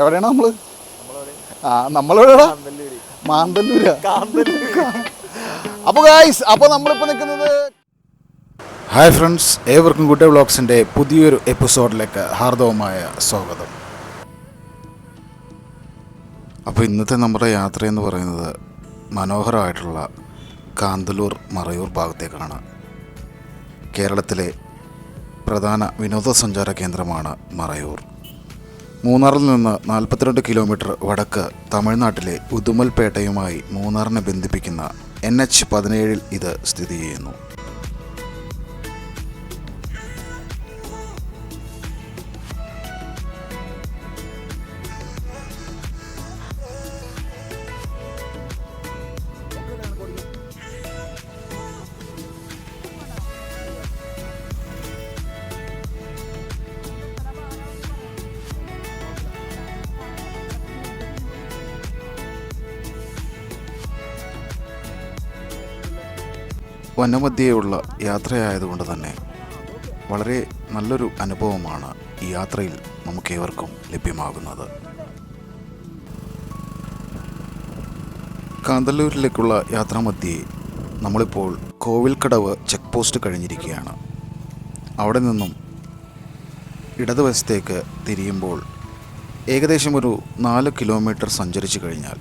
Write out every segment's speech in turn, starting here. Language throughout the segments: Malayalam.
എവിടെയാണ് നമ്മള്? നമ്മളെവിടെയാ? മാന്തല്ലൂരാ. അപ്പോൾ ഗായ്സ്, അപ്പോൾ നമ്മളിപ്പോൾ നിൽക്കുന്നത്, ഹായ് ഫ്രണ്ട്സ്, ഏവർക്കും ഗുഡ് ഡേ വ്ളോഗ്സിൻ്റെ പുതിയൊരു എപ്പിസോഡിലേക്ക് ഹാർദവമായ സ്വാഗതം. അപ്പോൾ ഇന്നത്തെ നമ്മുടെ യാത്രയെന്ന് പറയുന്നത് മനോഹരമായിട്ടുള്ള കാന്തല്ലൂർ മറയൂർ ഭാഗത്തേക്കാണ്. കേരളത്തിലെ പ്രധാന വിനോദസഞ്ചാര കേന്ദ്രമാണ് മറയൂർ. മൂന്നാറിൽ നിന്ന് 42 കിലോമീറ്റർ വടക്ക് തമിഴ്നാട്ടിലെ ഉദുമൽപേട്ടയുമായി മൂന്നാറിനെ ബന്ധിപ്പിക്കുന്ന NH-17 ഇത് സ്ഥിതി ചെയ്യുന്നു. വനമധ്യേയുള്ള യാത്രയായതുകൊണ്ട് തന്നെ വളരെ നല്ലൊരു അനുഭവമാണ് ഈ യാത്രയിൽ നമുക്കേവർക്കും ലഭ്യമാകുന്നത്. കാന്തല്ലൂരിലേക്കുള്ള യാത്രാമധ്യേ നമ്മളിപ്പോൾ കോവിൽക്കടവ് ചെക്ക് പോസ്റ്റ് കഴിഞ്ഞിരിക്കുകയാണ്. അവിടെ നിന്നും ഇടതുവശത്തേക്ക് തിരിയുമ്പോൾ ഏകദേശം ഒരു 4 കിലോമീറ്റർ സഞ്ചരിച്ചു കഴിഞ്ഞാൽ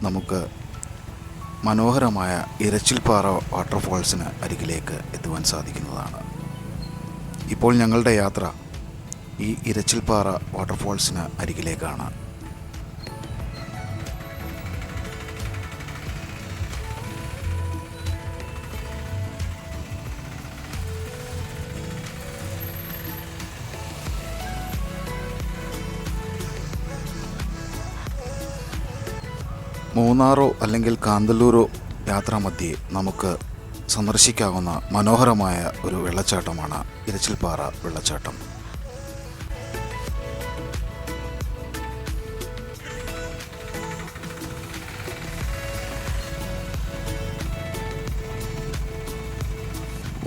നമുക്ക് മനോഹരമായ ഇരച്ചിൽപ്പാറ വാട്ടർഫോൾസിന് അരികിലേക്ക് എത്തുവാൻ സാധിക്കുന്നതാണ്. ഇപ്പോൾ ഞങ്ങളുടെ യാത്ര ഈ ഇരച്ചിൽപ്പാറ വാട്ടർഫോൾസിന് അരികിലേക്കാണ്. മൂന്നാറോ അല്ലെങ്കിൽ കാന്തല്ലൂരോ യാത്രാമധ്യേ നമുക്ക് സന്ദർശിക്കാവുന്ന മനോഹരമായ ഒരു വെള്ളച്ചാട്ടമാണ് ഇരച്ചിൽപ്പാറ വെള്ളച്ചാട്ടം.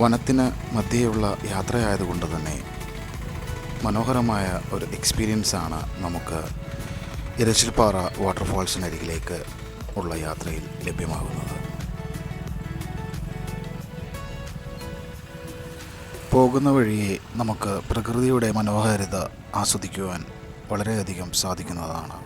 വനത്തിന് മധ്യേയുള്ള യാത്രയായതുകൊണ്ട് തന്നെ മനോഹരമായ ഒരു എക്സ്പീരിയൻസാണ് നമുക്ക് ഇരച്ചിൽപ്പാറ വാട്ടർഫോൾസിനരികിലേക്ക് ഉള്ള യാത്രയിൽ ലഭ്യമാകുന്നത്. പോകുന്ന വഴിയെ നമുക്ക് പ്രകൃതിയുടെ മനോഹാരിത ആസ്വദിക്കുവാൻ വളരെയധികം സാധിക്കുന്നതാണ്.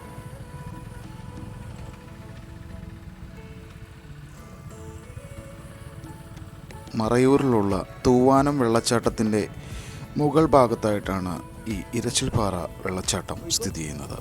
മറയൂരിലുള്ള തൂവാനം വെള്ളച്ചാട്ടത്തിൻ്റെ മുകൾ ഭാഗത്തായിട്ടാണ് ഈ ഇരച്ചിൽപ്പാറ വെള്ളച്ചാട്ടം സ്ഥിതി ചെയ്യുന്നത്.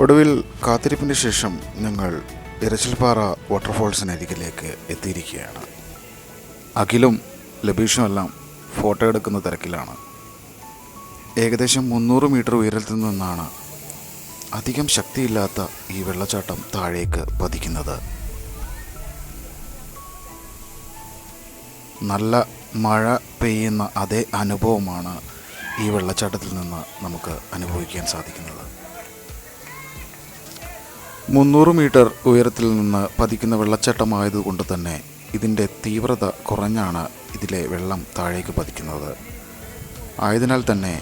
ഒടുവിൽ കാത്തിരിപ്പിന് ശേഷം ഞങ്ങൾ ഇരച്ചിൽപ്പാറ വാട്ടർഫോൾസിനരികിലേക്ക് എത്തിയിരിക്കുകയാണ്. അഖിലും ലബീഷുമെല്ലാം ഫോട്ടോ എടുക്കുന്ന തിരക്കിലാണ്. ഏകദേശം 300 മീറ്റർ ഉയരത്തിൽ നിന്നാണ് അധികം ശക്തിയില്ലാത്ത ഈ വെള്ളച്ചാട്ടം താഴേക്ക് പതിക്കുന്നത്. നല്ല മഴ പെയ്യുന്ന അതേ അനുഭവമാണ് ഈ വെള്ളച്ചാട്ടത്തിൽ നിന്ന് നമുക്ക് അനുഭവിക്കാൻ സാധിക്കുന്നത്. 300 മീറ്റർ ഉയരത്തിൽ നിന്ന് പതിക്കുന്ന വെള്ളച്ചാട്ടമായതുകൊണ്ട് തന്നെ ഇതിൻ്റെ തീവ്രത കുറഞ്ഞാണ് ഇതിലെ വെള്ളം താഴേക്ക് പതിക്കുന്നത്. ആയതിനാൽ തന്നെ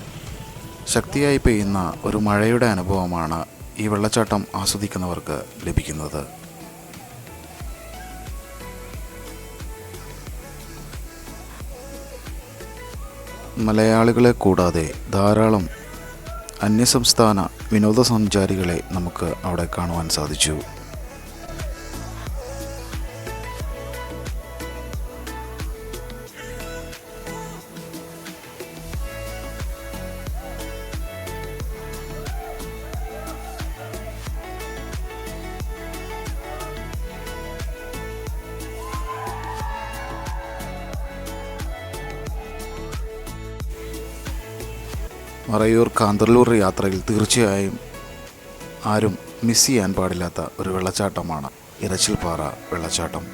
ശക്തിയായി പെയ്യുന്ന ഒരു മഴയുടെ അനുഭവമാണ് ഈ വെള്ളച്ചാട്ടം ആസ്വദിക്കുന്നവർക്ക് ലഭിക്കുന്നത്. മലയാളികളെ കൂടാതെ ധാരാളം അന്യസംസ്ഥാന വിനോദസഞ്ചാരികളെ നമുക്ക് അവിടെ കാണുവാൻ സാധിച്ചു. മറയൂർ കാന്തല്ലൂർ യാത്രയിൽ തീർച്ചയായും ആരും മിസ് ചെയ്യാൻ പാടില്ലാത്ത ഒരു വെള്ളച്ചാട്ടമാണ് ഇരച്ചിൽപ്പാറ വെള്ളച്ചാട്ടം.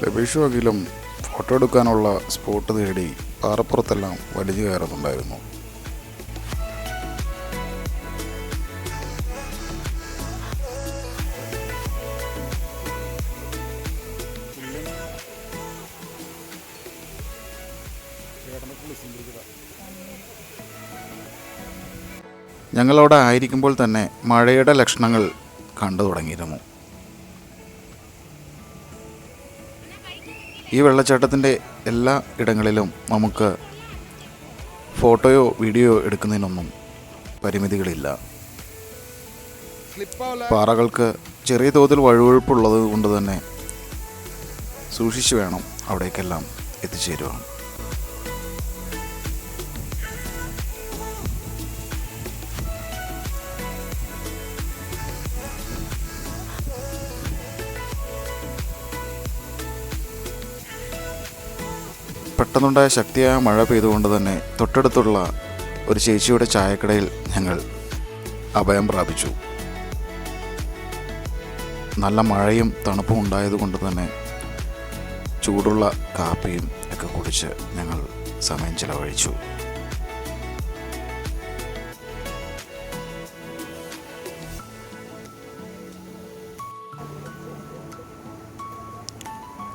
ലബീഷും അഖിലും ഫോട്ടോ എടുക്കാനുള്ള സ്പോട്ട് തേടി പാറപ്പുറത്തെല്ലാം വലിഞ്ഞു കയറുന്നുണ്ടായിരുന്നു. ഞങ്ങളവിടെ ആയിരിക്കുമ്പോൾ തന്നെ മഴയുടെ ലക്ഷണങ്ങൾ കണ്ടു തുടങ്ങിയിരുന്നു. ഈ വെള്ളച്ചാട്ടത്തിൻ്റെ എല്ലാ ഇടങ്ങളിലും നമുക്ക് ഫോട്ടോയോ വീഡിയോ എടുക്കുന്നതിനൊന്നും പരിമിതികളില്ല. പാറകൾക്ക് ചെറിയ തോതിൽ വഴുവഴുപ്പുള്ളത് കൊണ്ട് തന്നെ സൂക്ഷിച്ചു വേണം അവിടേക്കെല്ലാം എത്തിച്ചേരുവാൻ. പെട്ടെന്നുണ്ടായ ശക്തിയായ മഴ പെയ്തുകൊണ്ട് തന്നെ തൊട്ടടുത്തുള്ള ഒരു ചേച്ചിയുടെ ചായക്കടയിൽ ഞങ്ങൾ അഭയം പ്രാപിച്ചു. നല്ല മഴയും തണുപ്പും ഉണ്ടായതുകൊണ്ട് തന്നെ ചൂടുള്ള കാപ്പിയും ഒക്കെ കുടിച്ച് ഞങ്ങൾ സമയം ചിലവഴിച്ചു.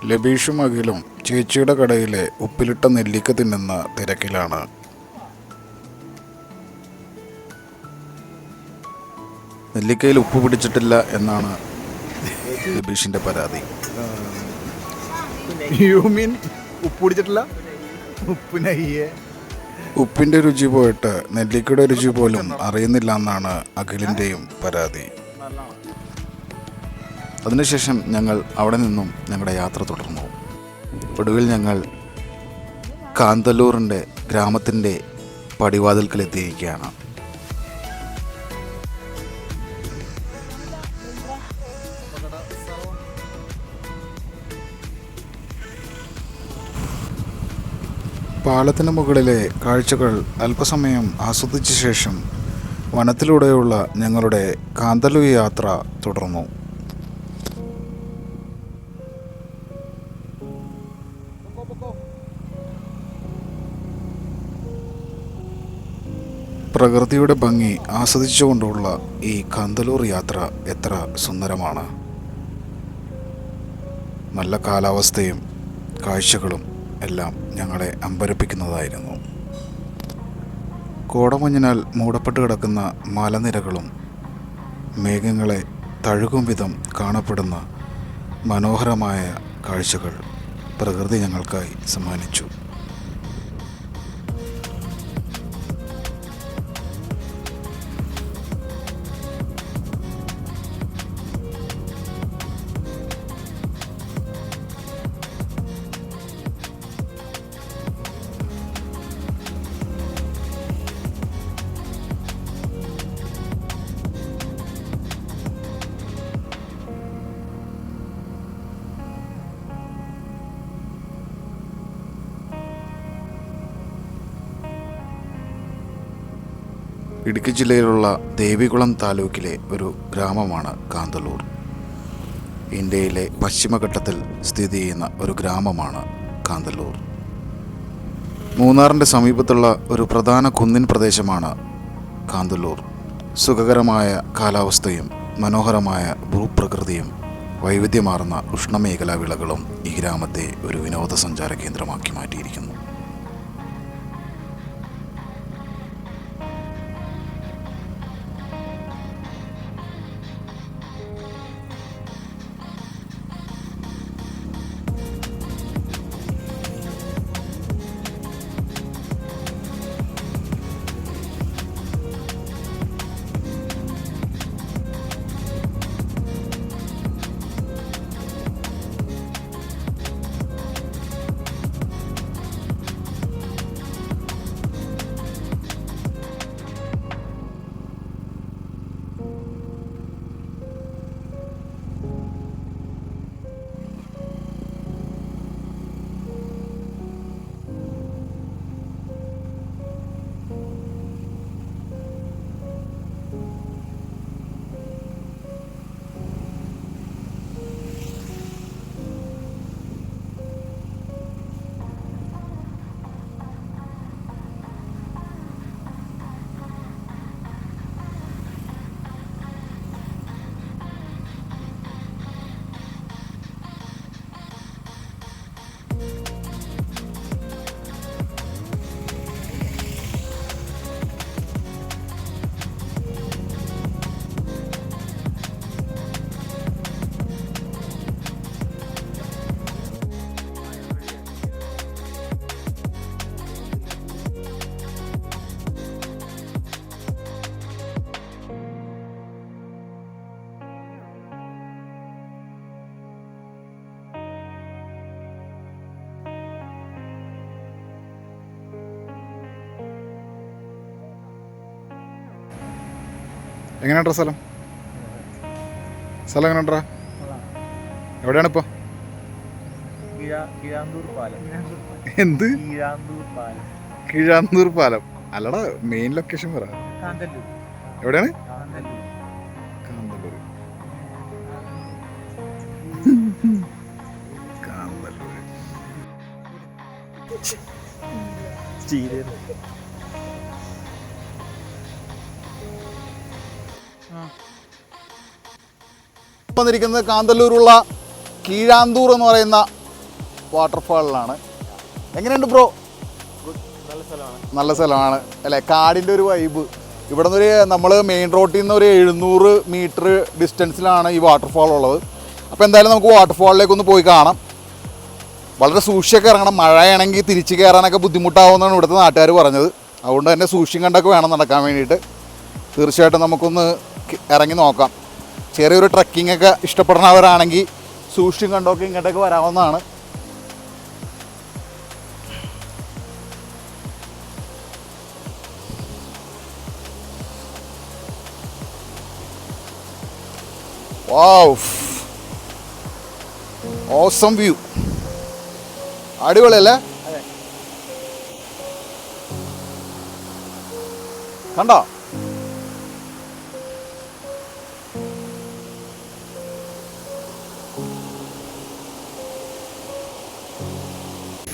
ലബീഷും അഖിലും ചേച്ചിയുടെ കടയിലെ ഉപ്പിലിട്ട നെല്ലിക്ക തിന്നുന്ന തിരക്കിലാണ്. നെല്ലിക്കയിൽ ഉപ്പ് പിടിച്ചിട്ടില്ല എന്നാണ് ലബീഷിൻ്റെ പരാതി. ഉപ്പിൻ്റെ രുചി പോയിട്ട് നെല്ലിക്കയുടെ രുചി പോലും അറിയുന്നില്ല എന്നാണ് അഖിലിൻ്റെയും പരാതി. അതിനുശേഷം ഞങ്ങൾ അവിടെ നിന്നും ഞങ്ങളുടെ യാത്ര തുടർന്നു. ഒടുവിൽ ഞങ്ങൾ കാന്തല്ലൂറിൻ്റെ ഗ്രാമത്തിൻ്റെ പടിവാതിൽക്കലെത്തിയിരിക്കുകയാണ്. പാലത്തിന് മുകളിലെ കാഴ്ചകൾ അല്പസമയം ആസ്വദിച്ച ശേഷം വനത്തിലൂടെയുള്ള ഞങ്ങളുടെ കാന്തല്ലൂർ യാത്ര തുടർന്നു. പ്രകൃതിയുടെ ഭംഗി ആസ്വദിച്ചുകൊണ്ടുള്ള ഈ കാന്തല്ലൂർ യാത്ര എത്ര സുന്ദരമാണ്. നല്ല കാലാവസ്ഥയും കാഴ്ചകളും എല്ലാം ഞങ്ങളെ അമ്പരപ്പിക്കുന്നതായിരുന്നു. കോടമഞ്ഞിനാൽ മൂടപ്പെട്ട് കിടക്കുന്ന മലനിരകളും മേഘങ്ങളെ തഴുകും വിധം കാണപ്പെടുന്ന മനോഹരമായ കാഴ്ചകൾ പ്രകൃതി ഞങ്ങൾക്കായി സമ്മാനിച്ചു. ഇടുക്കി ജില്ലയിലുള്ള ദേവികുളം താലൂക്കിലെ ഒരു ഗ്രാമമാണ് കാന്തല്ലൂർ. ഇന്ത്യയിലെ പശ്ചിമഘട്ടത്തിൽ സ്ഥിതി ചെയ്യുന്ന ഒരു ഗ്രാമമാണ് കാന്തല്ലൂർ. മൂന്നാറിൻ്റെ സമീപത്തുള്ള ഒരു പ്രധാന കുന്നിൻ പ്രദേശമാണ് കാന്തല്ലൂർ. സുഖകരമായ കാലാവസ്ഥയും മനോഹരമായ ഭൂപ്രകൃതിയും വൈവിധ്യമാർന്ന ഉഷ്ണമേഖലാ വിളകളും ഈ ഗ്രാമത്തെ ഒരു വിനോദസഞ്ചാര കേന്ദ്രമാക്കി മാറ്റിയിരിക്കുന്നു. എങ്ങനെയുണ്ടാ സ്ഥലം? സ്ഥലം എങ്ങനെയുണ്ടാ? എവിടെയാണ് ഇപ്പോൾ? എന്ത് കീഴാന്തൂർ പാലം അല്ലടാ, മെയിൻ ലൊക്കേഷൻ പറ. എവിടെയാണ്? കാന്തല്ലൂർ. കാന്തല്ലൂർ. വന്നിരിക്കുന്നത് കാന്തല്ലൂരുള്ള കീഴാന്തൂർ എന്ന് പറയുന്ന വാട്ടർഫാളിലാണ്. എങ്ങനെയുണ്ട് ബ്രോ? നല്ല സ്ഥലമാണ് അല്ലേ? കാടിൻ്റെ ഒരു വൈബ്. ഇവിടെ നിന്നൊരു നമ്മൾ മെയിൻ റോഡിൽ നിന്ന് ഒരു 700 മീറ്റർ ഡിസ്റ്റൻസിലാണ് ഈ വാട്ടർഫാൾ ഉള്ളത്. അപ്പോൾ എന്തായാലും നമുക്ക് വാട്ടർഫാളിലേക്കൊന്ന് പോയി കാണാം. വളരെ സൂക്ഷിച്ചൊക്കെ ഇറങ്ങണം. മഴയാണെങ്കിൽ തിരിച്ച് കയറാനൊക്കെ ബുദ്ധിമുട്ടാവുമെന്നാണ് ഇവിടുത്തെ നാട്ടുകാർ പറഞ്ഞത്. അതുകൊണ്ട് തന്നെ സൂക്ഷിച്ചും കണ്ടൊക്കെ വേണം നടക്കാൻ വേണ്ടിയിട്ട്. തീർച്ചയായിട്ടും നമുക്കൊന്ന് ഇറങ്ങി നോക്കാം. ചെറിയൊരു ട്രക്കിങ്ങൊക്കെ ഇഷ്ടപ്പെടുന്നവരാണെങ്കിൽ സൂക്ഷിച്ചും കണ്ടൊക്കെ ഇങ്ങോട്ടേക്ക് വരാവുന്നതാണ്. Wow, awesome view. അടിപൊളിയല്ലേ? കണ്ടോ?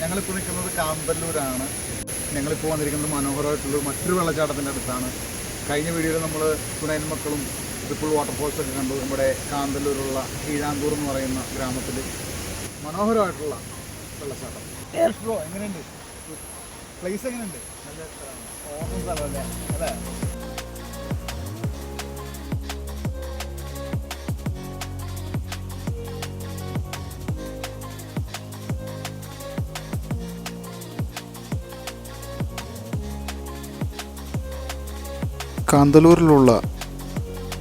ഞങ്ങളിപ്പോൾ നിൽക്കുന്നത് കാന്തല്ലൂരാണ്. ഞങ്ങളിപ്പോൾ വന്നിരിക്കുന്നത് മനോഹരമായിട്ടുള്ള മറ്റൊരു വെള്ളച്ചാട്ടത്തിൻ്റെ അടുത്താണ്. കഴിഞ്ഞ വീഡിയോയിൽ നമ്മൾ പുനയൻ മക്കളും ട്രിപ്പിൾ വാട്ടർഫോൾസ് ഒക്കെ കണ്ടു. നമ്മുടെ കാന്തല്ലൂരുള്ള കീഴാന്തൂർ എന്ന് പറയുന്ന ഗ്രാമത്തിൽ മനോഹരമായിട്ടുള്ള വെള്ളച്ചാട്ടം. എങ്ങനെയുണ്ട് പ്ലേസ്? എങ്ങനെയുണ്ട്? നല്ല സ്ഥലമാണ്. ഓണം സ്ഥലമല്ലേ അല്ലേ? കാന്തല്ലൂരിലുള്ള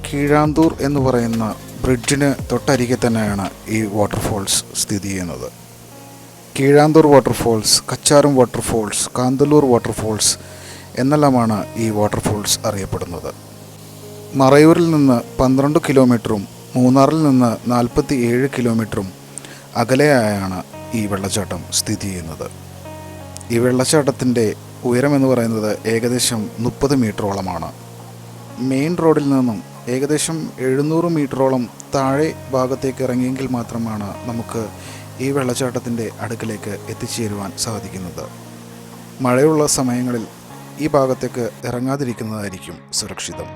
കീഴാന്തൂർ എന്ന് പറയുന്ന ബ്രിഡ്ജിന് തൊട്ടരികെ തന്നെയാണ് ഈ വാട്ടർഫോൾസ് സ്ഥിതി ചെയ്യുന്നത്. കീഴാന്തൂർ വാട്ടർഫോൾസ്, കച്ചാറും വാട്ടർഫോൾസ്, കാന്തല്ലൂർ വാട്ടർഫോൾസ് എന്നെല്ലാമാണ് ഈ വാട്ടർഫോൾസ് അറിയപ്പെടുന്നത്. മറയൂരിൽ നിന്ന് 12 കിലോമീറ്ററും മൂന്നാറിൽ നിന്ന് 47 കിലോമീറ്ററും അകലെയായാണ് ഈ വെള്ളച്ചാട്ടം സ്ഥിതി ചെയ്യുന്നത്. ഈ വെള്ളച്ചാട്ടത്തിൻ്റെ ഉയരമെന്ന് പറയുന്നത് ഏകദേശം 30 മീറ്ററോളമാണ്. മെയിൻ റോഡിൽ നിന്നും ഏകദേശം 700 മീറ്ററോളം താഴെ ഭാഗത്തേക്ക് ഇറങ്ങിയെങ്കിൽ മാത്രമാണ് നമുക്ക് ഈ വെള്ളച്ചാട്ടത്തിൻ്റെ അടുക്കിലേക്ക് എത്തിച്ചേരുവാൻ സാധിക്കുന്നത്. മഴയുള്ള സമയങ്ങളിൽ ഈ ഭാഗത്തേക്ക് ഇറങ്ങാതിരിക്കുന്നതായിരിക്കും സുരക്ഷിതം.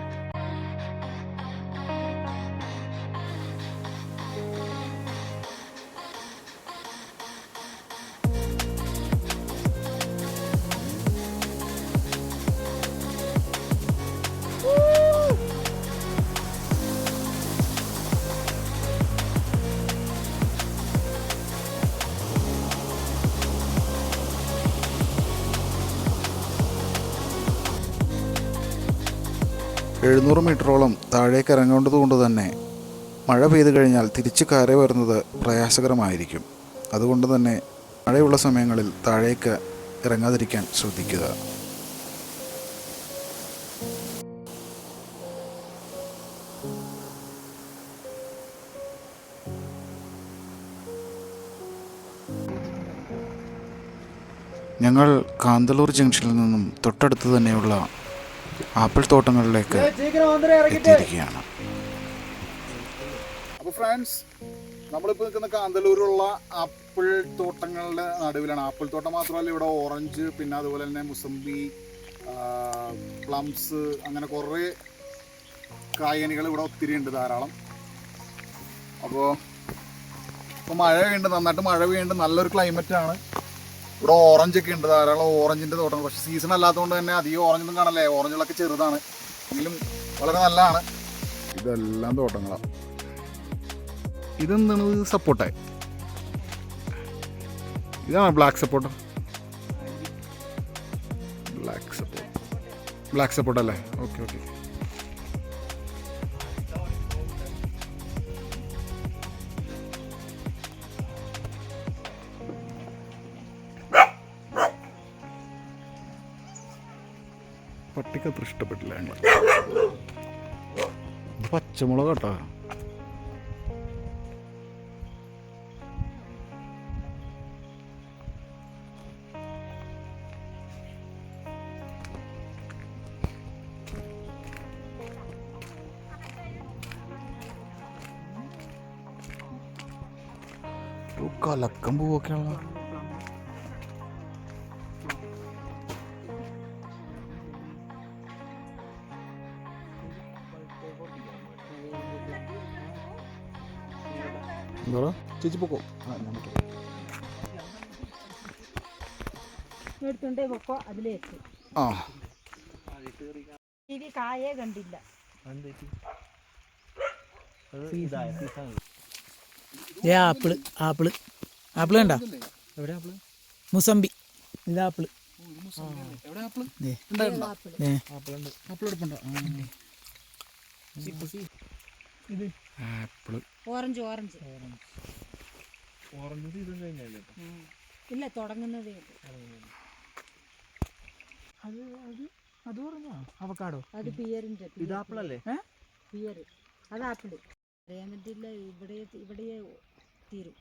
എഴുന്നൂറ് മീറ്ററോളം താഴേക്ക് ഇറങ്ങേണ്ടത് കൊണ്ട് തന്നെ മഴ പെയ്തു കഴിഞ്ഞാൽ തിരിച്ച് കയറി വരുന്നത് പ്രയാസകരമായിരിക്കും. അതുകൊണ്ട് തന്നെ മഴയുള്ള സമയങ്ങളിൽ താഴേക്ക് ഇറങ്ങാതിരിക്കാൻ ശ്രദ്ധിക്കുക. ഞങ്ങൾ കാന്തല്ലൂർ ജംഗ്ഷനിൽ നിന്നും തൊട്ടടുത്ത് തന്നെയുള്ള ആപ്പിൾ തോട്ടങ്ങളിലേക്ക് എത്തിയിരിക്കുകയാണ്. അപ്പോൾ ഫ്രണ്ട്സ്, നമ്മളിപ്പോൾ നിൽക്കുന്ന കാന്തല്ലൂരുള്ള ആപ്പിൾ തോട്ടങ്ങളുടെ നടുവിലാണ്. ആപ്പിൾ തോട്ടം മാത്രമല്ല, ഇവിടെ ഓറഞ്ച്, പിന്നെ അതുപോലെ തന്നെ മുസമ്പി, പ്ലംസ്, അങ്ങനെ കുറേ കായ്കനികൾ ഇവിടെ ഒത്തിരി ഉണ്ട്, ധാരാളം. അപ്പോൾ മഴ വീണ്ടും നന്നായിട്ട് മഴ വീണ്ടും നല്ലൊരു ക്ലൈമറ്റാണ്. ഇവിടെ ഓറഞ്ചൊക്കെ ഉണ്ട്, ധാരാളം ഓറഞ്ചിൻ്റെ തോട്ടങ്ങൾ. പക്ഷേ സീസൺ അല്ലാത്തതുകൊണ്ട് തന്നെ അധികം ഓറഞ്ചൊന്നും കാണല്ലേ. ഓറഞ്ചുകളൊക്കെ ചെറുതാണ്, എങ്കിലും വളരെ നല്ലതാണ്. ഇതെല്ലാം തോട്ടങ്ങളാണ്. ഇതെന്താണ്? സപ്പോർട്ടേ, ഇതാണ് ബ്ലാക്ക് സപ്പോർട്ട്. ബ്ലാക്ക് സപ്പോർട്ട് അല്ലേ? Okay okay. പട്ടിക്ക് അത്ര ഇഷ്ടപ്പെട്ടില്ല ഞങ്ങൾ. പച്ചമുളക് കേട്ടോ. കലക്കം പൂവൊക്കെയാണല്ലോ. എന്താ ചേച്ചി പൊക്കോ. ആ കായേ കണ്ടില്ല. ആപ്പിള് ആപ്പിള് ആപ്പിള് കണ്ട? എവിടെ ആപ്പിള്? മുസമ്പി. ഇത് apple. Orange orange orange season കഴിഞ്ഞല്ലേ? ഇല്ല, തുടങ്ങുന്നതേ. അത് പറഞ്ഞോ അവക്കാടോ? അത് പിയറിന്റെ. ഇത് ആപ്പിളല്ലേ? പിയർ. അത് ആപ്പിള്. അറിയാൻ പറ്റില്ല. ഇവിടെ തീരും.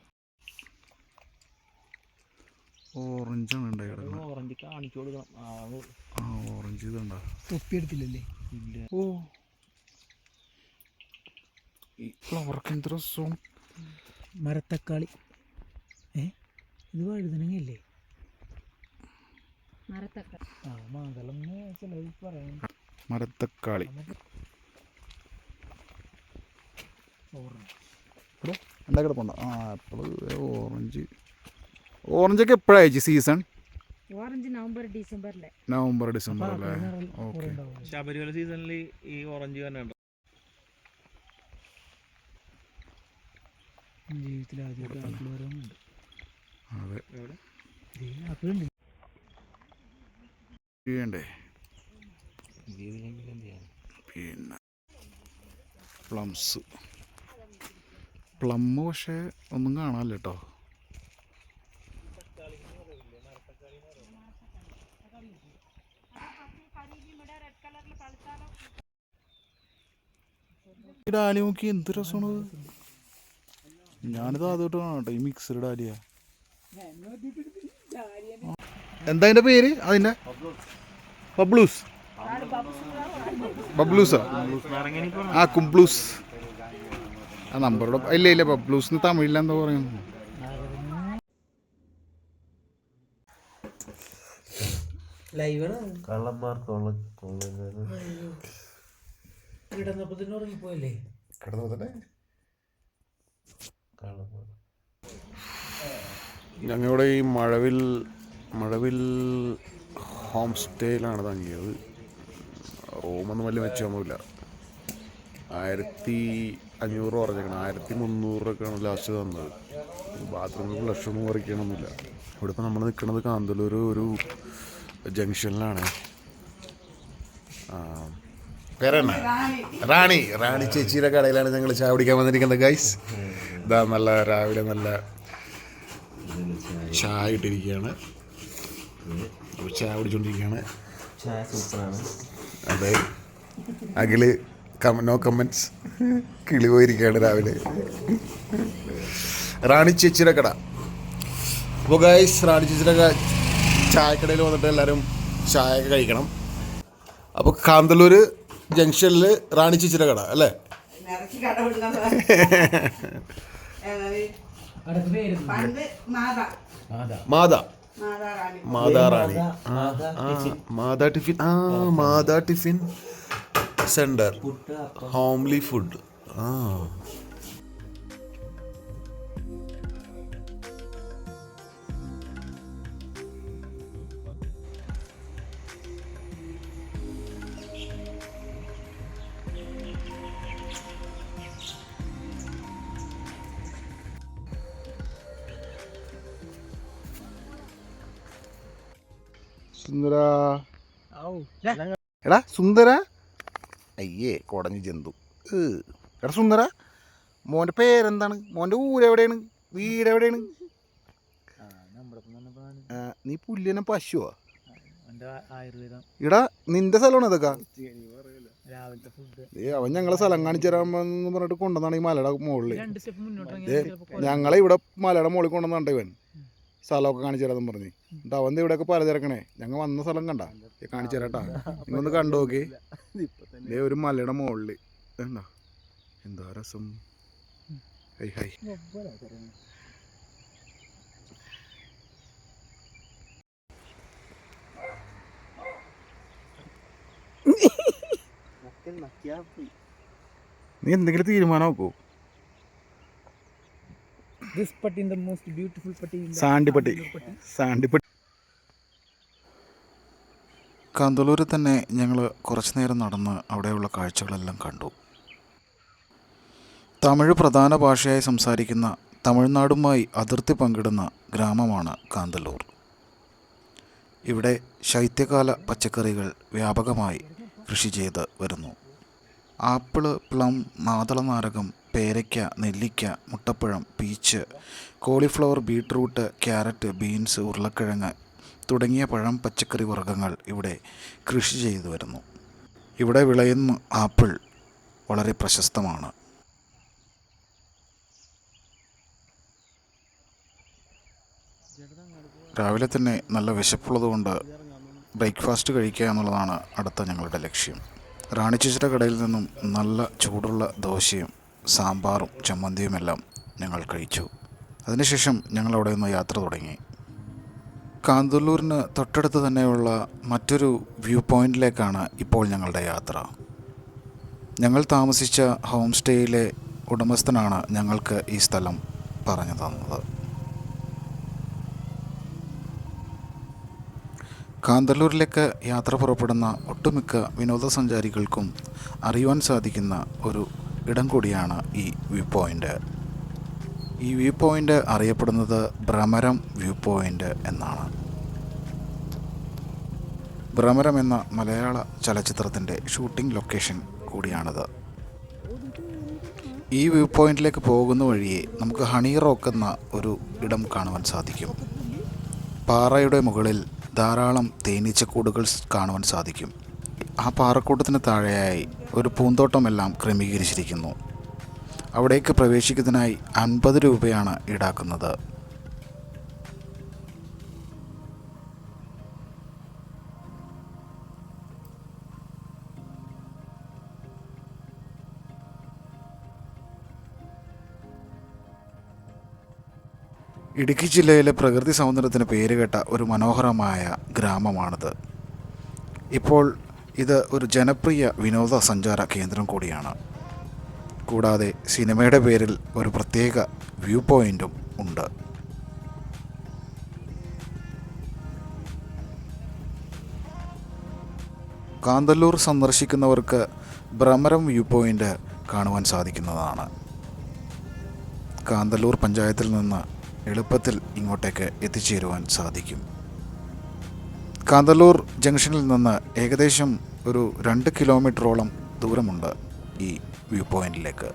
ഓറഞ്ചാണ് ഉണ്ടായത്. ഓറഞ്ച് കാണിച്ചു കൊടുക്കണം. ഓറഞ്ച് ഇതുണ്ടോ? തൊപ്പിയെടുത്തില്ലല്ലേ? ഓ, ഈ ഫ്ലവർക്ക് എന്ത് രസവും. മരത്തക്കാളി. ഇത് വഴുതനങ്ങയല്ലേ? മരത്തക്കാളി. എന്താ കിടപ്പുണ്ടോ? Apple, orange. ഓറഞ്ചൊക്കെ എപ്പോഴാണ് സീസൺ? ഓറഞ്ച് നവംബർ ഡിസംബറിലെ. നവംബർ ഡിസംബർ അല്ലേ? ഓക്കെ. ശബരിമല സീസണിൽ ഈ ഓറഞ്ച് തന്നെ ജീവിതത്തിൽ ആദ്യമായിട്ട്. അതെ. പിന്നെ പ്ലംസ്. പ്ലം പക്ഷേ ഒന്നും കാണാനില്ല കേട്ടോ. ഡാലി നോക്കി എന്ത് രസമാണ്. ഞാനിത് ആദ്യമായിട്ട് കാണാം കേട്ടോ ഈ മിക്സഡ് ഡാലിയ. എന്താ അതിൻ്റെ പേര്? അതിൻ്റെ ബബ്ലൂസ്. ബബ്ലൂസാ? കുംബ്ലൂസ്. നമ്പറുടെ ഇല്ല ഇല്ല, ബബ്ലൂസിന് തമിഴിൽ എന്താ പറയുന്നത്? ഞങ്ങളുടെ ഈ മഴവിൽ ഹോം സ്റ്റേയിലാണ് തങ്ങിയത്. റൂമൊന്നും വലിയ മെച്ചമൊന്നുമില്ല. 1500 പറഞ്ഞേക്കണം. 1300 ലാസ്റ്റ് തന്നത്. ബാത്റൂമിൽ ഫ്ലഷൊന്നും പറിക്കണമൊന്നുമില്ല. ഇവിടെ ഇപ്പോൾ നമ്മൾ നിൽക്കുന്നത് കാന്തല്ലൂർ ഒരു ജംഗ്ഷനിലാണ്. പേരെന്നാ? റാണി ചേച്ചിയുടെ കടയിലാണ് ഞങ്ങൾ ചായ കുടിക്കാൻ വന്നിരിക്കുന്നത് ഗൈസ്. ഇതാ നല്ല രാവിലെ നല്ല ചായ ഇട്ടിരിക്കുകയാണ്. ചായ കുടിച്ചോണ്ടിരിക്കുകയാണ്. അതെ, അഖില് നോ കമൻറ്റ്സ്. കിളി പോയിരിക്കുകയാണ് രാവിലെ. റാണി ചേച്ചിയുടെ കട. അപ്പോൾ ഗൈസ്, റാണി ചേച്ചിയുടെ ചായക്കടയിൽ വന്നിട്ട് എല്ലാവരും ചായ കഴിക്കണം. അപ്പോൾ കാന്തല്ലൂർ ജംഗ്ഷനിൽ റാണി ചേച്ചിയുടെ കട അല്ലേ? മാതാറാണി. മാതാ ടിഫിൻ സെന്റർ, ഹോംലി ഫുഡ്. സുന്ദര, എടാ സുന്ദര. അയ്യേ കുടഞ്ഞു ജന്തു. എടാ സുന്ദര, മോൻ്റെ പേരെന്താണ്? മോൻ്റെ ഊരെവിടെയാണ്? വീട് എവിടെയാണ്? നീ പുല്ലിനെ പശുവാ? ഇടാ നിന്റെ സ്ഥലമാണ് ഇതൊക്കെ? രാവിലത്തെ ഫുഡ് അവൻ ഞങ്ങളെ സ്ഥലം കാണിച്ചു തരാമെന്ന് പറഞ്ഞിട്ട് കൊണ്ടുവന്നാണ് ഈ മലയുടെ മുകളിൽ. 2 സ്റ്റെപ്പ് മുന്നോട്ട് ഞങ്ങളെ ഇവിടെ മലയുടെ മുകളിൽ കൊണ്ടുവന്നുണ്ട് ഇവൻ സ്ഥലമൊക്കെ കാണിച്ചു തരാമെന്ന് പറഞ്ഞ്. എന്നിട്ട് അവൻ ഇവിടെയൊക്കെ പലചരക്കണേ. ഞങ്ങൾ വന്ന സ്ഥലം കണ്ട കാണിച്ചു തരാട്ടാ, നിങ്ങളൊന്ന് കണ്ടു നോക്കി. ദേ ഒരു മലയുടെ മുകളിൽ വേണ്ട എന്താ രസം. ഹൈ ഹൈ നീ എന്തെങ്കിലും തീരുമാനം നോക്കൂ. ദിസ് പട്ടി ഇൻ ദ മോസ്റ്റ് ബ്യൂട്ടിഫുൾ പട്ടി സാണ്ടിപ്പട്ടി. കാന്തല്ലൂരിൽ തന്നെ ഞങ്ങൾ കുറച്ച് നേരം നടന്ന് അവിടെയുള്ള കാഴ്ചകളെല്ലാം കണ്ടു. തമിഴ് പ്രധാന ഭാഷയായി സംസാരിക്കുന്ന തമിഴ്നാടുമായി അതിർത്തി പങ്കിടുന്ന ഗ്രാമമാണ് കാന്തല്ലൂർ. ഇവിടെ ശൈത്യകാല പച്ചക്കറികൾ വ്യാപകമായി കൃഷി ചെയ്ത് വരുന്നു. ആപ്പിള്, പ്ലം, മാതളനാരകം, പേരയ്ക്ക, നെല്ലിക്ക, മുട്ടപ്പഴം, peach, cauliflower, beetroot, carrot, beans, ഉരുളക്കിഴങ്ങ് തുടങ്ങിയ പഴം പച്ചക്കറി വർഗ്ഗങ്ങൾ ഇവിടെ കൃഷി ചെയ്തു വരുന്നു. ഇവിടെ വിളയുന്ന ആപ്പിൾ വളരെ പ്രശസ്തമാണ്. രാവിലെ തന്നെ നല്ല വിശപ്പുള്ളതുകൊണ്ട് ബ്രേക്ക്ഫാസ്റ്റ് കഴിക്കുക എന്നുള്ളതാണ് അടുത്ത ഞങ്ങളുടെ ലക്ഷ്യം. റാണിച്ചേച്ചിയുടെ കടയിൽ നിന്നും നല്ല ചൂടുള്ള ദോശയും സാമ്പാറും ചമ്മന്തിയുമെല്ലാം ഞങ്ങൾ കഴിച്ചു. അതിനുശേഷം ഞങ്ങൾ അവിടെ നിന്ന് യാത്ര തുടങ്ങി. കാന്തല്ലൂരിന് തൊട്ടടുത്ത് തന്നെയുള്ള മറ്റൊരു വ്യൂ പോയിൻറ്റിലേക്കാണ് ഇപ്പോൾ ഞങ്ങളുടെ യാത്ര. ഞങ്ങൾ താമസിച്ച ഹോം സ്റ്റേയിലെ ഉടമസ്ഥനാണ് ഞങ്ങൾക്ക് ഈ സ്ഥലം പറഞ്ഞു തന്നത്. കാന്തല്ലൂരിലേക്ക് യാത്ര പുറപ്പെടുന്ന ഒട്ടുമിക്ക വിനോദസഞ്ചാരികൾക്കും അറിയുവാൻ സാധിക്കുന്ന ഒരു ഇടം കൂടിയാണ് ഈ വ്യൂ പോയിൻ്റ്. ഈ വ്യൂ പോയിൻ്റ് അറിയപ്പെടുന്നത് ഭ്രമരം വ്യൂ പോയിൻ്റ് എന്നാണ്. ഭ്രമരം എന്ന മലയാള ചലച്ചിത്രത്തിൻ്റെ ഷൂട്ടിംഗ് ലൊക്കേഷൻ കൂടിയാണിത്. ഈ വ്യൂ പോയിൻറ്റിലേക്ക് പോകുന്ന വഴിയെ നമുക്ക് ഹണി റോക്ക് എന്ന ഒരു ഇടം കാണുവാൻ സാധിക്കും. പാറയുടെ മുകളിൽ ധാരാളം തേനീച്ചക്കൂടുകൾ കാണുവാൻ സാധിക്കും. ആ പാറക്കൂട്ടത്തിന് താഴെയായി ഒരു പൂന്തോട്ടമെല്ലാം ക്രമീകരിച്ചിരിക്കുന്നു. അവിടേക്ക് പ്രവേശിക്കുന്നതിനായി 50 രൂപയാണ് ഈടാക്കുന്നത്. ഇടുക്കി ജില്ലയിലെ പ്രകൃതി സൗന്ദര്യത്തിന് പേരുകേട്ട ഒരു മനോഹരമായ ഗ്രാമമാണിത്. ഇപ്പോൾ ഇത് ഒരു ജനപ്രിയ വിനോദസഞ്ചാര കേന്ദ്രം കൂടിയാണ്. കൂടാതെ സിനിമയുടെ പേരിൽ ഒരു പ്രത്യേക വ്യൂ പോയിൻറ്റും ഉണ്ട്. കാന്തല്ലൂർ സന്ദർശിക്കുന്നവർക്ക് ഭ്രമരം വ്യൂ പോയിൻ്റ് കാണുവാൻ സാധിക്കുന്നതാണ്. കാന്തല്ലൂർ പഞ്ചായത്തിൽ നിന്ന് എളുപ്പത്തിൽ ഇങ്ങോട്ടേക്ക് എത്തിച്ചേരുവാൻ സാധിക്കും. കാന്തല്ലൂർ ജംഗ്ഷനിൽ നിന്ന് ഏകദേശം ഒരു 2 കിലോമീറ്ററോളം ദൂരമുണ്ട് ഈ വ്യൂ പോയിൻറ്റിലേക്ക്.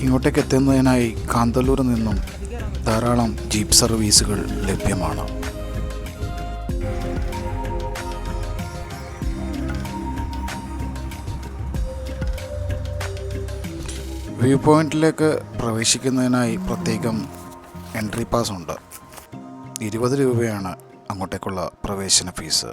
ഇങ്ങോട്ടേക്ക് എത്തുന്നതിനായി കാന്തല്ലൂരിൽ നിന്നും ധാരാളം ജീപ്പ് സർവീസുകൾ ലഭ്യമാണ്. വ്യൂ പോയിന്റിലേക്ക് പ്രവേശിക്കുന്നതിനായി പ്രത്യേകം എൻട്രി പാസ് ഉണ്ട്. 20 രൂപയാണ് അങ്ങോട്ടേക്കുള്ള പ്രവേശന ഫീസ്.